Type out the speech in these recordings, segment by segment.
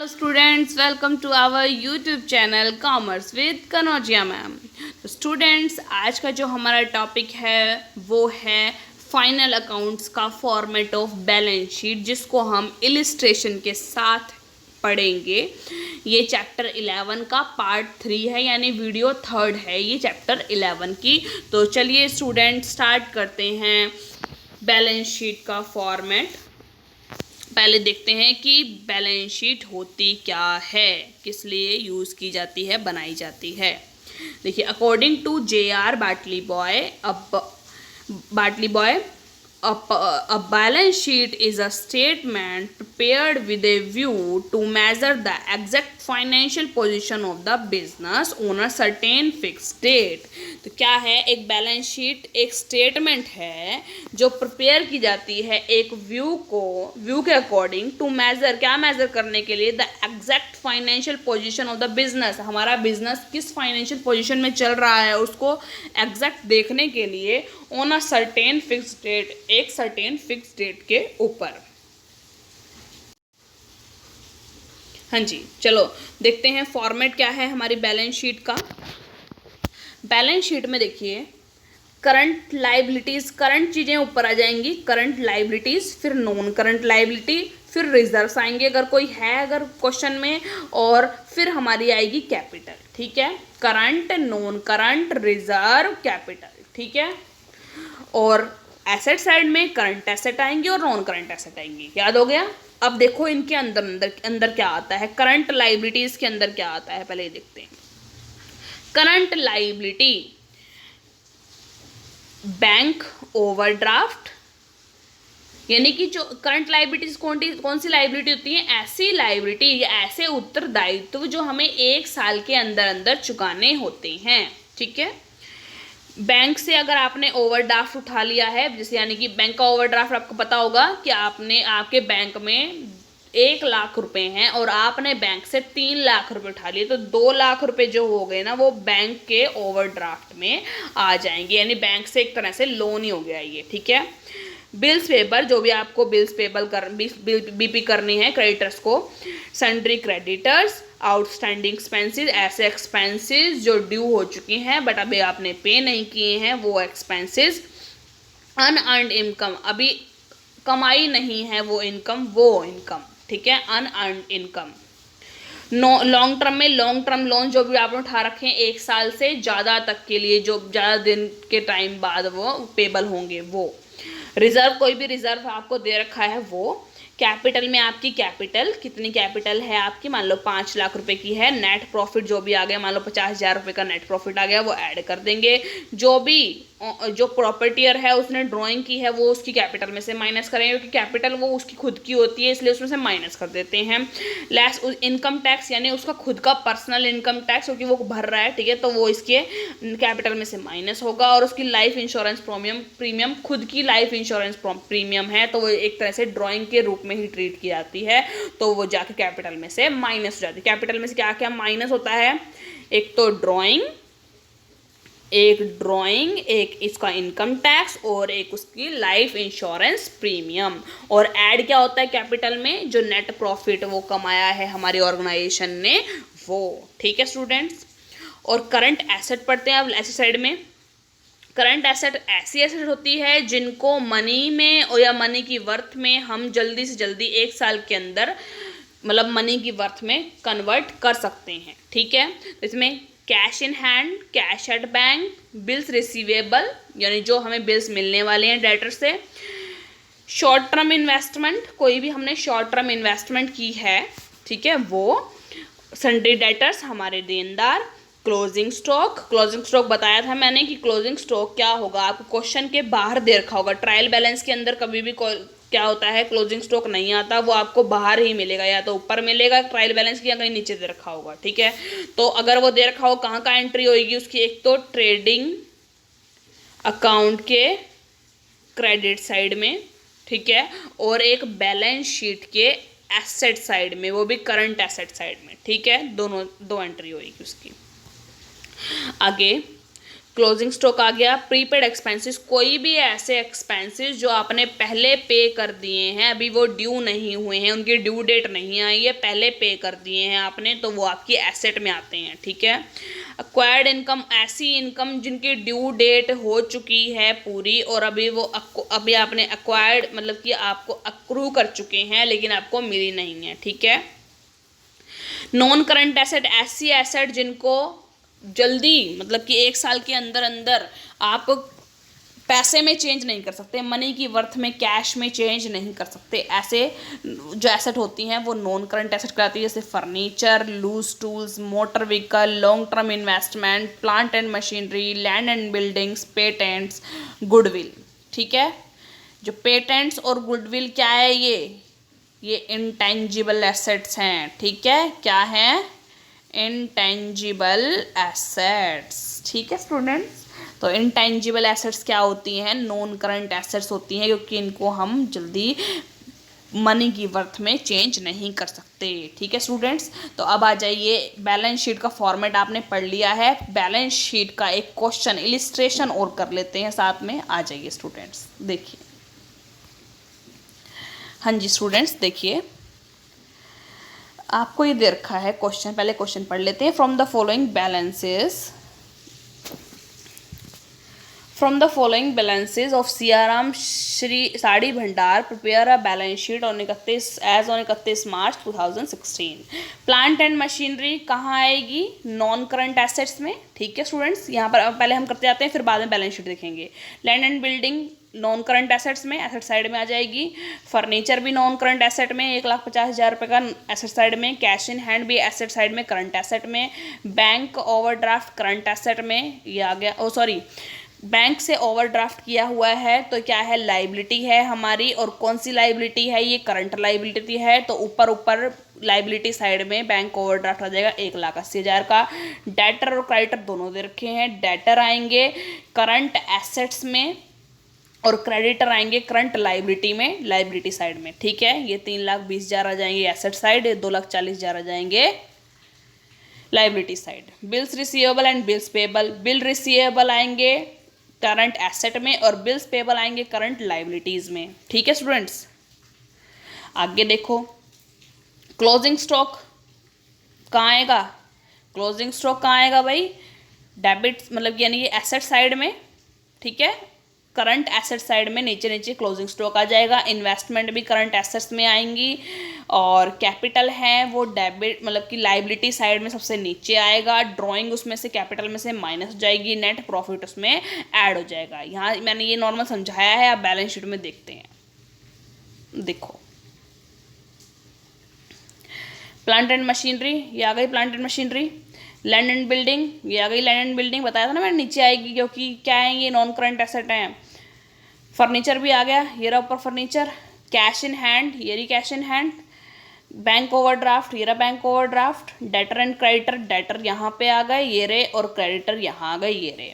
Students, welcome to our YouTube channel commerce with Kanaujia ma'am. तो students, आज का जो हमारा टॉपिक है वो है फाइनल अकाउंट्स का फॉर्मेट ऑफ बैलेंस शीट, जिसको हम इलिस्ट्रेशन के साथ पढ़ेंगे। ये चैप्टर 11 का पार्ट 3 है, यानी वीडियो 3 है ये चैप्टर 11 की। तो चलिए स्टूडेंट स्टार्ट करते हैं बैलेंस शीट का फॉर्मेट। पहले देखते हैं कि बैलेंस शीट होती क्या है, किस लिए यूज़ की जाती है, बनाई जाती है। देखिए, according to J.R. Batliboi, a balance sheet is a statement prepared with a view to measure the exact financial position of the business on a certain fixed date। तो क्या है, एक बैलेंस शीट एक स्टेटमेंट है जो prepare की जाती है एक व्यू के अकॉर्डिंग टू मेजर, क्या मेजर करने के लिए, the exact financial position of the business, हमारा बिजनेस किस फाइनेंशियल पोजीशन में चल रहा है उसको एग्जैक्ट देखने के लिए on a certain fix date, एक सर्टेन फिक्स डेट के ऊपर। हाँ जी, चलो देखते हैं फॉर्मेट क्या है हमारी बैलेंस शीट का। बैलेंस शीट में देखिए, करंट लाइबिलिटीज, करंट चीज़ें ऊपर आ जाएंगी, करंट लाइबिलिटीज, फिर नॉन करंट लाइबिलिटी, फिर रिजर्व्स आएंगे अगर कोई है अगर क्वेश्चन में, और फिर हमारी आएगी कैपिटल। ठीक है, current, non current, reserve, capital. ठीक है, और एसेट साइड में करंट एसेट आएंगे और नॉन करंट एसेट आएंगी। याद हो गया। अब देखो इनके अंदर क्या आता है, करंट लाइबिलिटीज के अंदर क्या आता है, पहले देखते हैं। करंट लाइबिलिटी, बैंक ओवरड्राफ्ट, यानी कि जो करंट लाइबिलिटीज कौन सी लाइबिलिटी होती है, ऐसी लाइबिलिटी या ऐसे उत्तरदायित्व जो हमें एक साल के अंदर अंदर चुकाने होते हैं। ठीक है, बैंक से अगर आपने ओवरड्राफ्ट उठा लिया है, जैसे यानी कि बैंक का ओवरड्राफ्ट आपको पता होगा कि आपके बैंक में 1,00,000 रुपए हैं और आपने बैंक से 3,00,000 रुपए उठा लिए, तो 2,00,000 रुपए जो हो गए ना वो बैंक के ओवरड्राफ्ट में आ जाएंगे, यानी बैंक से एक तरह से लोन ही हो गया ये। ठीक है, बिल्स पेपर, जो भी आपको बिल्स पेबल बीपी करनी है क्रेडिटर्स को, सन्ड्री क्रेडिटर्स, आउटस्टैंडिंग एक्सपेंसेस, ऐसे एक्सपेंसेस जो ड्यू हो चुकी हैं बट अभी आपने पे नहीं किए हैं वो एक्सपेंसेस, अनअर्न्ड इनकम, अभी कमाई नहीं है वो इनकम। ठीक है, अनअर्न्ड इनकम। लॉन्ग टर्म में लॉन्ग टर्म लोन जो भी आपने उठा रखे हैं 1 साल से ज़्यादा तक के लिए, जो ज़्यादा दिन के टाइम बाद वो पेबल होंगे वो। रिजर्व, कोई भी रिजर्व आपको दे रखा है वो। कैपिटल में आपकी कैपिटल, कितनी कैपिटल है आपकी, मान लो 5,00,000 रुपए की है। नेट प्रॉफिट जो भी आ गया, मान लो 50,000 रुपये का नेट प्रॉफिट आ गया, वो ऐड कर देंगे। जो प्रॉपर्टियर है उसने ड्राइंग की है वो उसकी कैपिटल में से माइनस करेंगे, क्योंकि कैपिटल वो उसकी खुद की होती है इसलिए उसमें से माइनस कर देते हैं। लेस इनकम टैक्स, यानी उसका खुद का पर्सनल इनकम टैक्स, क्योंकि वो भर रहा है। ठीक है, तो वो इसके कैपिटल में से माइनस होगा। और उसकी लाइफ इंश्योरेंस प्रीमियम, खुद की लाइफ इंश्योरेंस प्रीमियम है तो वो एक तरह से ड्राइंग के रूप में ही ट्रीट की जाती है, तो वो जाके कैपिटल में से माइनस हो जाती है। कैपिटल में से क्या क्या माइनस होता है, एक तो एक इसका इनकम टैक्स और एक उसकी लाइफ इंश्योरेंस प्रीमियम। और ऐड क्या होता है कैपिटल में, जो नेट प्रॉफिट वो कमाया है हमारी ऑर्गेनाइजेशन ने वो। ठीक है स्टूडेंट्स, और करंट एसेट पढ़ते हैं अब एसेट साइड में। करंट एसेट ऐसी एसेट होती है जिनको मनी में और या मनी की वर्थ में हम जल्दी से जल्दी 1 साल के अंदर, मतलब मनी की वर्थ में कन्वर्ट कर सकते हैं। ठीक है, इसमें cash in hand, cash at bank, bills receivable, यानी जो हमें बिल्स मिलने वाले हैं डेटर से। शॉर्ट टर्म इन्वेस्टमेंट, कोई भी हमने शॉर्ट टर्म इन्वेस्टमेंट की है, ठीक है, वो। सन्ड्री डेटर्स, हमारे देनदार। क्लोजिंग स्टॉक बताया था मैंने कि क्लोजिंग स्टॉक क्या होगा, आपको क्वेश्चन के बाहर दे रखा होगा। ट्रायल बैलेंस के अंदर कभी भी क्या होता है, क्लोजिंग स्टॉक नहीं आता, वो आपको बाहर ही मिलेगा, या तो ऊपर मिलेगा ट्रायल बैलेंस की, या कहीं नीचे दे रखा होगा। ठीक है, तो अगर वो दे रखा हो कहाँ का एंट्री होगी उसकी, एक तो ट्रेडिंग अकाउंट के क्रेडिट साइड में, ठीक है, और एक बैलेंस शीट के एसेट साइड में, वो भी करंट एसेट साइड में। ठीक है, दो एंट्री होगी उसकी। आगे क्लोजिंग स्टॉक आ गया। प्रीपेड एक्सपेंसेस, कोई भी ऐसे एक्सपेंसेस जो आपने पहले पे कर दिए हैं, अभी वो ड्यू नहीं हुए हैं, उनकी ड्यू डेट नहीं आई है, पहले पे कर दिए हैं आपने, तो वो आपकी एसेट में आते हैं, ठीक है। एक्वायर्ड इनकम, ऐसी इनकम जिनकी ड्यू डेट हो चुकी है पूरी और अभी आपने एक्वायर्ड मतलब कि आपको अक्रू कर चुके हैं लेकिन आपको मिली नहीं है, ठीक है। नॉन करंट एसेट, ऐसी एसेट जिनको जल्दी मतलब कि 1 साल के अंदर अंदर आप पैसे में चेंज नहीं कर सकते, मनी की वर्थ में, कैश में चेंज नहीं कर सकते, ऐसे जो एसेट होती हैं वो नॉन करंट एसेट कहलाती है। जैसे furniture, loose tools, motor vehicle, long term investment, plant and machinery, land and buildings, patents, goodwill, ठीक है। जो पेटेंट्स और गुडविल क्या है, ये इंटेंजिबल एसेट्स हैं, ठीक है। क्या है? इंटेंजिबल एसेट्स, ठीक है स्टूडेंट्स। तो इंटेंजिबल एसेट्स क्या होती हैं? नॉन करंट एसेट्स होती हैं, क्योंकि इनको हम जल्दी मनी की वर्थ में चेंज नहीं कर सकते, ठीक है स्टूडेंट्स। तो अब आ जाइए, बैलेंस शीट का फॉर्मेट आपने पढ़ लिया है, बैलेंस शीट का एक क्वेश्चन इलिस्ट्रेशन और कर लेते हैं साथ में। आ जाइए स्टूडेंट्स, देखिए। हाँ जी स्टूडेंट्स, देखिए आपको ये दे रखा है क्वेश्चन, पहले क्वेश्चन पढ़ लेते हैं। From the following balances of Siyaram Shri sari Bhandar prepare a balance sheet on 31 March 2016। Plant and machinery कहाँ आएगी? नॉन करंट एसेट्स में, ठीक है स्टूडेंट्स। यहाँ पर पहले हम करते जाते हैं, फिर बाद में बैलेंस शीट देखेंगे। Land and building non current assets में, एसेट साइड में आ जाएगी। फर्नीचर भी नॉन करंट एसेट में, 1,50,000 रुपये का एसेट साइड में। कैश इन हैंड भी एसेट साइड में, करंट एसेट में। बैंक ओवरड्राफ्ट करंट एसेट में, ये आ गया। बैंक से ओवरड्राफ्ट किया हुआ है तो क्या है? लाइबिलिटी है हमारी। और कौन सी लाइबिलिटी है? ये करंट लाइबिलिटी है। तो ऊपर लाइबिलिटी साइड में बैंक ओवरड्राफ्ट आ जाएगा 1,80,000 का। डेटर और क्रेडिटर दोनों दे रखे हैं। डेटर आएंगे करंट एसेट्स में और क्रेडिटर आएंगे करंट लाइबिलिटी में, लाइबिलिटी साइड में, ठीक है। ये 3,20,000 आ जाएंगे एसेट साइड, 2,40,000 आ जाएंगे liability side. Bills receivable and bills payable, bill receivable आएंगे करंट एसेट में और बिल्स पेबल आएंगे करंट लाइबिलिटीज में, ठीक है स्टूडेंट्स। आगे देखो, क्लोजिंग स्टॉक कहाँ आएगा? क्लोजिंग स्टॉक कहाँ आएगा भाई? डेबिट मतलब यानी कि एसेट साइड में, ठीक है। करंट एसेट साइड में नीचे क्लोजिंग स्टॉक आ जाएगा। इन्वेस्टमेंट भी करंट एसेट्स में आएंगी और कैपिटल है वो डेबिट मतलब कि लाइबिलिटी साइड में सबसे नीचे आएगा। ड्राइंग उसमें से कैपिटल में से माइनस हो जाएगी, नेट प्रॉफिट उसमें ऐड हो जाएगा। यहाँ मैंने ये नॉर्मल समझाया है, आप बैलेंस शीट में देखते हैं। देखो प्लांट एंड मशीनरी, ये आ गई plant and machinery. Land and building, ये आ गई लैंड एंड बिल्डिंग, बताया था ना मैंने नीचे आएगी क्योंकि क्या है ये नॉन करंट एसेट हैं। फर्नीचर भी आ गया, ये रहा ऊपर फर्नीचर। कैश इन हैंड, ये रही cash in hand. Bank overdraft, ये रहा bank overdraft. Debtor and creditor, debtor यहाँ पे आ गए ये रे और क्रेडिटर यहाँ आ गए ये रे।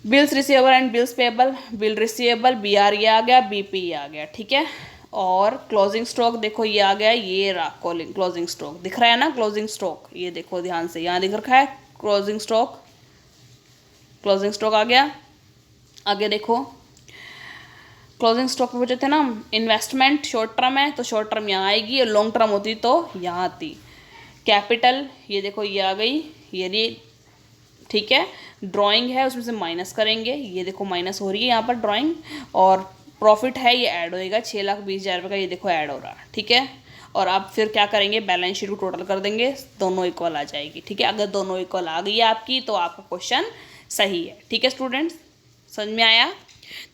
Bills receivable and bills payable, bill receivable BR ये आ गया, BP आ गया, ठीक है। और क्लोजिंग स्टॉक देखो ये आ गया, ये रहा क्लोजिंग स्टॉक, दिख रहा है ना क्लोजिंग स्टॉक, ये देखो ध्यान से, यहाँ दिख रखा है क्लोजिंग स्टॉक, क्लोजिंग स्टॉक आ गया। आगे देखो क्लोजिंग स्टॉक पे बचे थे ना इन्वेस्टमेंट, शॉर्ट टर्म है तो शॉर्ट टर्म यहाँ आएगी और लॉन्ग टर्म होती तो यहाँ आती। कैपिटल, ये देखो ये आ गई, ये ठीक है। ड्राइंग है उसमें से माइनस करेंगे, ये देखो माइनस हो रही है यहाँ पर ड्राइंग। और प्रॉफिट है ये ऐड होएगा 6,20,000 रुपये का, ये देखो ऐड हो रहा है, ठीक है। और अब फिर क्या करेंगे, बैलेंस शीट को टोटल कर देंगे, दोनों इक्वल आ जाएगी, ठीक है। अगर दोनों इक्वल आ गई है आपकी तो आपका क्वेश्चन सही है, ठीक है स्टूडेंट्स, समझ में आया।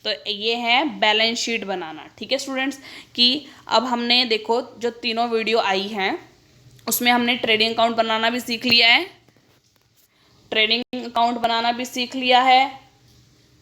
तो ये है बैलेंस शीट बनाना, ठीक है स्टूडेंट्स। कि अब हमने देखो जो तीनों वीडियो आई हैं उसमें हमने ट्रेडिंग अकाउंट बनाना भी सीख लिया है, ट्रेडिंग अकाउंट बनाना भी सीख लिया है,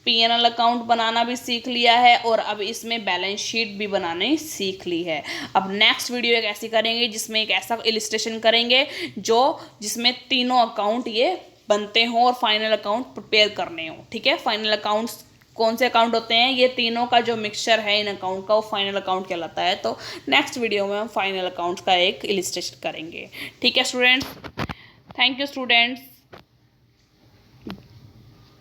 P&L अकाउंट बनाना भी सीख लिया है और अब इसमें बैलेंस शीट भी बनाने सीख ली है। अब नेक्स्ट वीडियो एक ऐसी करेंगे जिसमें एक ऐसा इलिस्ट्रेशन करेंगे जिसमें तीनों अकाउंट ये बनते हों और फाइनल अकाउंट प्रिपेयर करने हों, ठीक है। फाइनल अकाउंट्स कौन से अकाउंट होते हैं, ये तीनों का जो मिक्सचर है इन अकाउंट का वो फाइनल अकाउंट कहलाता है। तो नेक्स्ट वीडियो में हम फाइनल अकाउंट्स का एक इलिस्ट्रेशन करेंगे, ठीक है स्टूडेंट्स। Thank you students.